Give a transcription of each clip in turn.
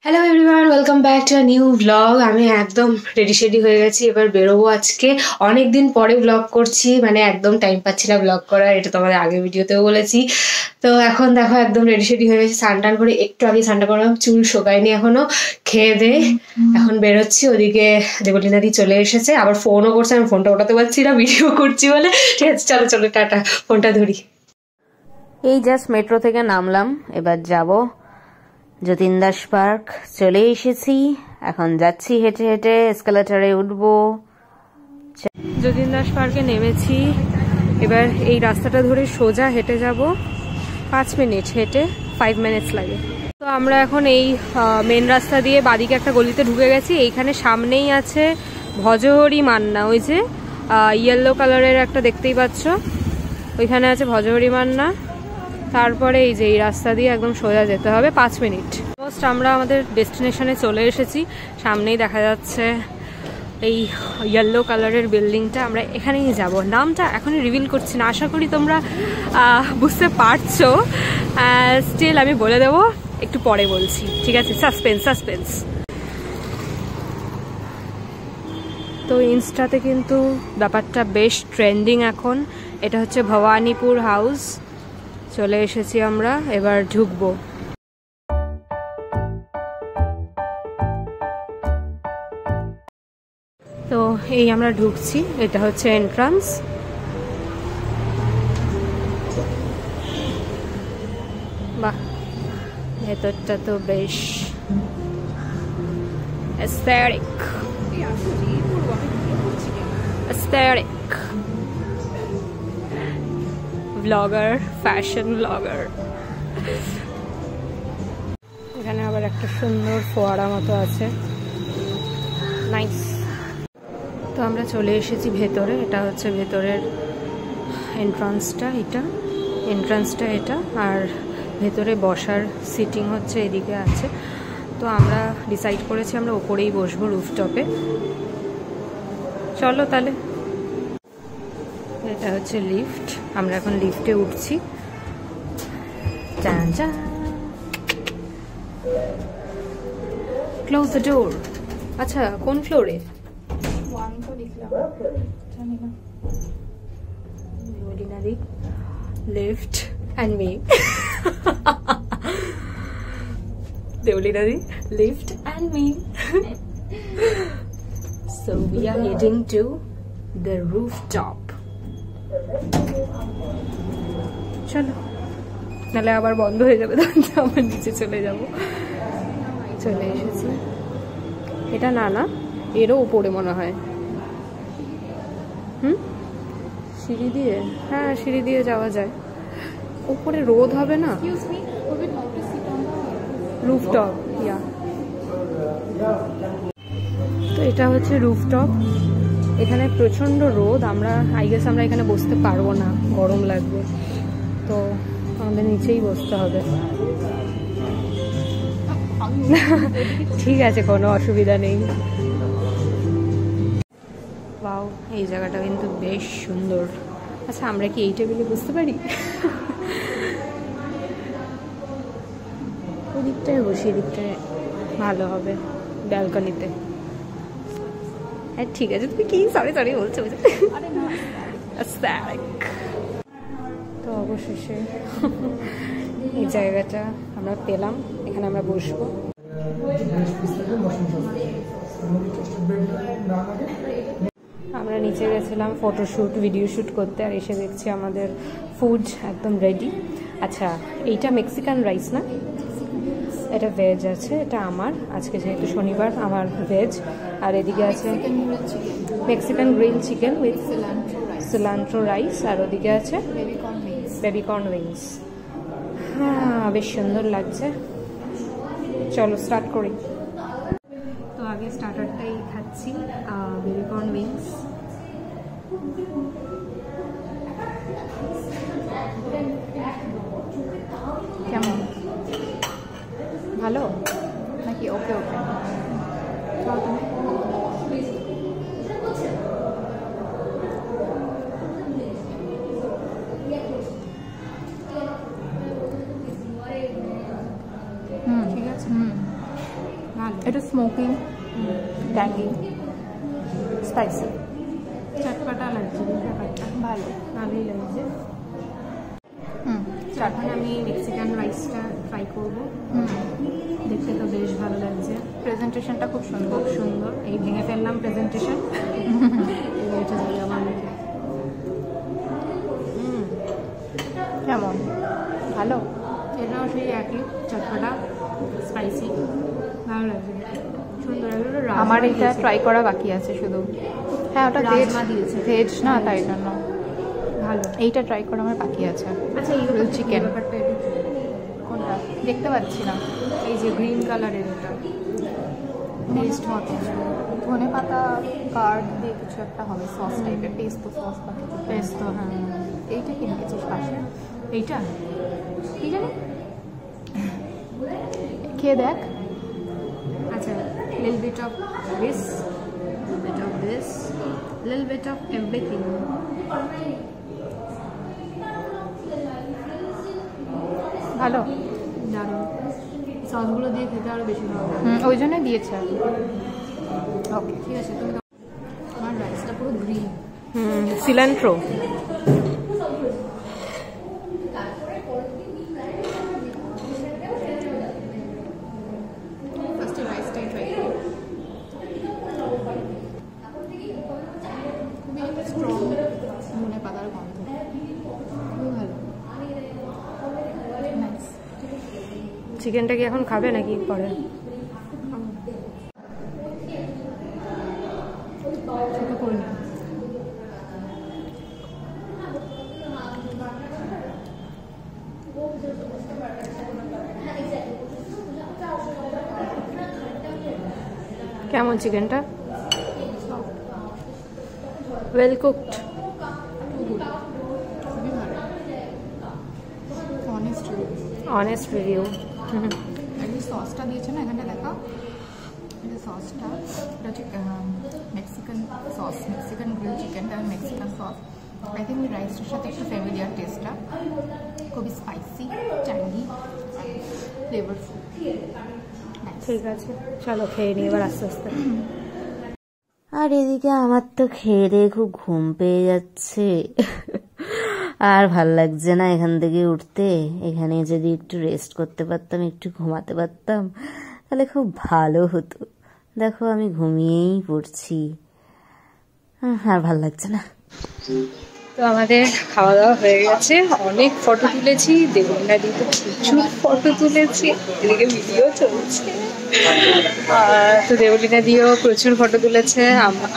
Hello everyone, welcome back to a new blog. আমি একদম ready হয়ে গেছি, এবার বেরোবো। আজকে অনেক দিন পরে ব্লগ করছি, মানে একদম টাইম পাচ্ছি না ব্লগ করার, এটা তোমাদের আগের ভিডিওতেও বলেছি। তো এখন দেখো একদম রেডি হয়ে গেছি, স্নান টান করে একটু আগে স্নানটা করলাম, চুল শোকায়নি এখনো, খেয়ে দে এখন বেরোচ্ছি। ওদিকে দেবলীনাদি চলে এসেছে, আবার ফোনও করছে, আমি ফোনটা ওঠাতে পারছি না ভিডিও করছি বলে। ঠিক আছে, চলো চলো টাটা, ফোনটা ধরি। এই জাস্ট মেট্রো থেকে নামলাম, এবার যাব যতীন দাস পার্ক। চলে এসেছি, এখন যাচ্ছি হেঁটে হেঁটে, এসকালেটরে উঠবো। যতীন দাস পার্কে নেমেছি, এবার এই রাস্তাটা ধরে সোজা হেঁটে যাব। 5 মিনিট হেঁটে, 5 মিনিটস লাগে। তো আমরা এখন এই মেন রাস্তা দিয়ে বাদিকে একটা গলিতে ঢুকে গেছি। এইখানে সামনেই আছে ভজহরি মান্না, ওই যে ইয়েলো কালারের একটা দেখতেই পাচ্ছ, ওইখানে আছে ভজহরি মান্না। তারপরে এই যে এই রাস্তা দিয়ে একদম সোজা যেতে হবে, 5 মিনিট। অলমোস্ট আমরা আমাদের ডেস্টিনেশনে চলে এসেছি। সামনেই দেখা যাচ্ছে এই ইয়েলো কালারের বিল্ডিংটা, আমরা এখানেই যাব। নামটা এখনই রিভিল করছি না, আশা করি তোমরা বুঝতে পারছো। স্টিল আমি বলে দেবো, একটু পরে বলছি, ঠিক আছে? সাসপেন্স। তো ইনস্টাতে কিন্তু ব্যাপারটা বেশ ট্রেন্ডিং এখন। এটা হচ্ছে ভবানীপুর হাউস। চলে এসেছি আমরা, এবার ঢুকবো। তো এই আমরা ঢুকছি, এটা হচ্ছে এন্ট্রান্স। বাহ, ভেতরটা তো বেশ অ্যাস্থেটিক। Blogger, fashion blogger. এখানে আবার একটা সুন্দর ফোয়ারা মতো আছে, নাইস। তো আমরা চলে এসেছি ভেতরে, এটা হচ্ছে ভেতরের এন্ট্রান্সটা, এটা আর ভেতরে বসার সিটিং হচ্ছে এদিকে আছে। তো আমরা ডিসাইড করেছি আমরা ওপরেই বসবো, রুফটপে। চলো তাহলে। এটা হচ্ছে লিফট, আমরা এখন লিফটে উঠছি। Close the door. আচ্ছা, কোন ফ্লোরে? Lift and me. দেবলীনাদি, lift and me. So we are heading to the rooftop. চলো, নাহলে আবার বন্ধ হয়ে যাবে, তখন আবার নিচে চলে যাব। চলে এসেছি। এটা না, এরও উপরে মনে হয়। সিঁড়ি দিয়ে? হ্যাঁ, সিঁড়ি দিয়ে যাওয়া যায়। উপরে রোদ হবে না? রুফটপ, ইয়া। তো এটা হচ্ছে রুফটপ। এখানে প্রচন্ড রোদ, আমরা এখানে বসতে পারবো না, গরম লাগবে। তো আমাদের নিচেই বসতে হবে। ঠিক আছে, কোনো অসুবিধা নেই। ওয়াও, এই জায়গাটা কিন্তু বেশ সুন্দর। আচ্ছা, আমরা কি এই টেবিলে বুঝতে পারি? ওদিকটায় বসি, এদিকটায় ভালো হবে, ব্যালকনিতে। হ্যাঁ ঠিক আছে, তুমি কি সরি বলছো? তো অবশেষে এই জায়গাটা আমরা পেলাম, এখানে আমরা বসবো। আমরা নিচে গেছিলাম ফটোশ্যুট, ভিডিও শ্যুট করতে, আর এসে দেখছি আমাদের ফুড একদম রেডি। আচ্ছা, এইটা মেক্সিকান রাইস না? এটা ভেজ আছে, এটা আমার আজকে যেহেতু শনিবার, আমার ভেজ। আর এদিকে আছে Mexican grill chicken with cilantro rice, আর ওদিকে আছে বেবিকর্ন উইংস। হ্যাঁ, বেশ সুন্দর লাগছে। চলো স্টার্ট করি। তো আগে স্টার্টারটাই খাচ্ছি, বেবিকর্ন উইংস। কেমন? ভালো নাকি? ওকে। ঠিক আছে। এটা স্মোকি, ট্যাঙ্গি, স্পাইসি, চটপটা লাগছে ব্যাপারটা, ভালোই লাগছে। এখন আমি মেক্সিকান রাইসটা ট্রাই করবো। দেখতে তো বেশ ভালো লাগছে, প্রেজেন্টেশনটা খুব সুন্দর। এই ভেঙে ফেললাম প্রেজেন্টেশন। এটা যাবে আমার মুখে। কেমন? ভালো। এটাও সেই একই চটপটা, স্পাইসি, ভালো লাগছে, সুন্দর। আমার এটা ট্রাই করা বাকি আছে শুধু। হ্যাঁ, ওটা ভেজ দিয়েছে, ভেজ না, তাই জন্য ভালো। এইটা ট্রাই করা আমার বাকি আছে। আচ্ছা, এই চিকেন ব্যাপারটা কোনটা দেখতে পাচ্ছি না। এই যে গ্রিন কালারের, এটা টেস্ট মতো ধনে পাতা কার্ড দিয়ে কিছু একটা হবে, সস টাইপের, পেস্তো সস বা কিছু। পেস্তো, হ্যাঁ। এইটা কি রেখেছিস পাশে? এইটা কি জানি, খেয়ে দেখ। আচ্ছা, little bit of this, little bit of this, little bit of everything. ভালো, দারুণ। সসগুলো দিয়ে খেতে আরো বেশি ভালো লাগে। ওই জন্য দিয়েছে আর কি। ওকে, ঠিক আছে। তুমি আমার রাইসটা পুরো গ্রিন। সিলান্ট্রো। ফার্স্টে রাইসটাই ট্রাই করি। খুবই স্ট্রং ধনে পাতার গন্ধ, খুবই ভালো। চিকেনটা কি এখন খাবে নাকি পরে? সেটা করে নিই। কেমন চিকেনটা? Well cooked, honest review. সসটা দিয়েছে না এখানে, দেখা এই সসটা, এটা হচ্ছে মেক্সিকান সস, মেক্সিকান গ্রিল চিকেনটা মেক্সিকান সস। আই থিঙ্ক ওই রাইসটার সাথে একটু ফ্যামিলিয়ার টেস্টটা, খুবই স্পাইসি, ট্যাঙ্গি, ফ্লেভারফুল। ঠিক আছে, চলো খেয়ে নিই এবার আস্তে আস্তে। আর এদিকে আমার তো খেয়ে দিয়ে খুব ঘুম পেয়ে যাচ্ছে, আর ভাল লাগছে না এখান থেকে উঠতে। এখানে যদি একটু রেস্ট করতে পারতাম, একটু ঘুমাতে পারতাম, তাহলে খুব ভালো হতো। দেখো আমি ঘুমিয়েই পড়ছি, আর ভাল লাগছে না। তো আমাদের খাওয়া দাওয়া হয়ে গেছে, অনেক ফটো তুলেছি, দেবলীনা দিতে প্রচুর ফটো তুলেছি, এদিকে ভিডিও চলছে। তো দেবলীনা দিয়েও প্রচুর ফটো তুলেছে,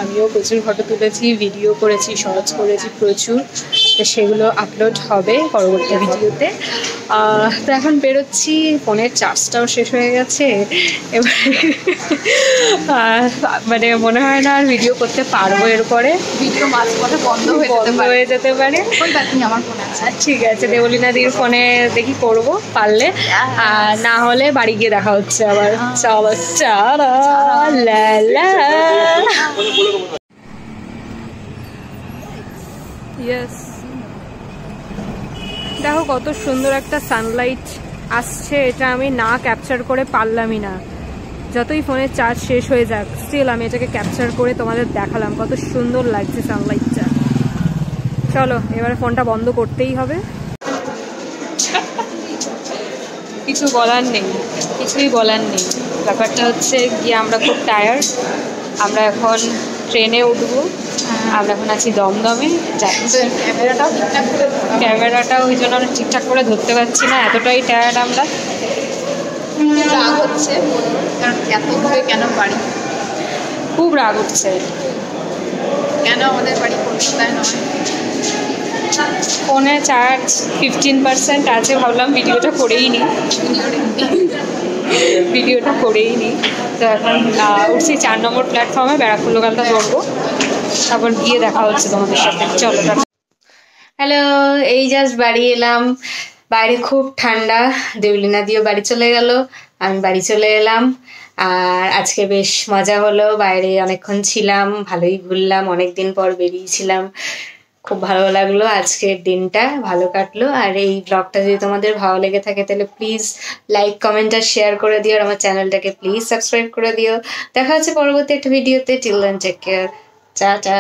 আমিও প্রচুর ফটো তুলেছি, ভিডিও করেছি, শর্টস করেছি প্রচুর। তো সেগুলো আপলোড হবে পরবর্তী ভিডিওতে। তো এখন বেরোচ্ছি, ফোনের চার্জটাও শেষ হয়ে গেছে এবার। মানে মনে হয় না আর ভিডিও করতে পারবো এরপরে, ভিডিও মাঝপথে বন্ধ হয়ে যেতে পারে। আমার ফোনে আছে। ঠিক আছে, দেবলীনা দির ফোনে দেখি করবো পারলে, আর না হলে বাড়ি গিয়ে দেখা হচ্ছে আবার। চলো, টাটা, লা লা। ইয়েস, দেখো কত সুন্দর একটা সানলাইট আসছে, এটা আমি না ক্যাপচার করে পারলামই না। যতই ফোনের চার্জ শেষ হয়ে যাক, স্টিল আমি এটাকে ক্যাপচার করে তোমাদের দেখালাম কত সুন্দর লাগছে সানলাইটটা। চলো এবারে ফোনটা বন্ধ করতেই হবে। কিছু বলার নেই, কিছুই বলার নেই। ব্যাপারটা হচ্ছে গিয়ে আমরা খুব টায়ার্ড, আমরা এখন ট্রেনে উঠবো। আমরা এখন আছি দমদমে, যাচ্ছি। ক্যামেরাটাও ওই জন্য আমরা ঠিকঠাক করে ধরতে পারছি না, এতটাই টায়ার্ড আমরা। রাগ হচ্ছে, কারণ এত দূরে কেন বাড়ি, খুব রাগ উঠছে। কেন আমাদের বাড়ি কলকাতায় নয়? ফোনে চার্জ 15% আছে, ভাবলাম ভিডিওটা করেই নিই। তো এখন উঠছি 4 নম্বর প্ল্যাটফর্মে, ব্যারাকপুর লোকালটা ধরবো, তারপর গিয়ে দেখা হচ্ছে তোমাদের সাথে। চলো। হ্যালো, এই জাস্ট বাড়ি এলাম। বাইরে খুব ঠান্ডা, দেবলীনা দিয়েও বাড়ি চলে গেল, আমি বাড়ি চলে এলাম। আর আজকে বেশ মজা হলো, বাইরে অনেকক্ষণ ছিলাম, ভালোই ঘুরলাম, অনেকদিন পর বেরিয়েছিলাম, খুব ভালো লাগলো, আজকের দিনটা ভালো কাটলো। আর এই ব্লগটা যদি তোমাদের ভালো লেগে থাকে তাহলে প্লিজ লাইক কমেন্ট আর শেয়ার করে দিও, আর আমার চ্যানেলটাকে প্লিজ সাবস্ক্রাইব করে দিও। দেখা হচ্ছে পরবর্তী একটা ভিডিওতে। Till then take care, tata.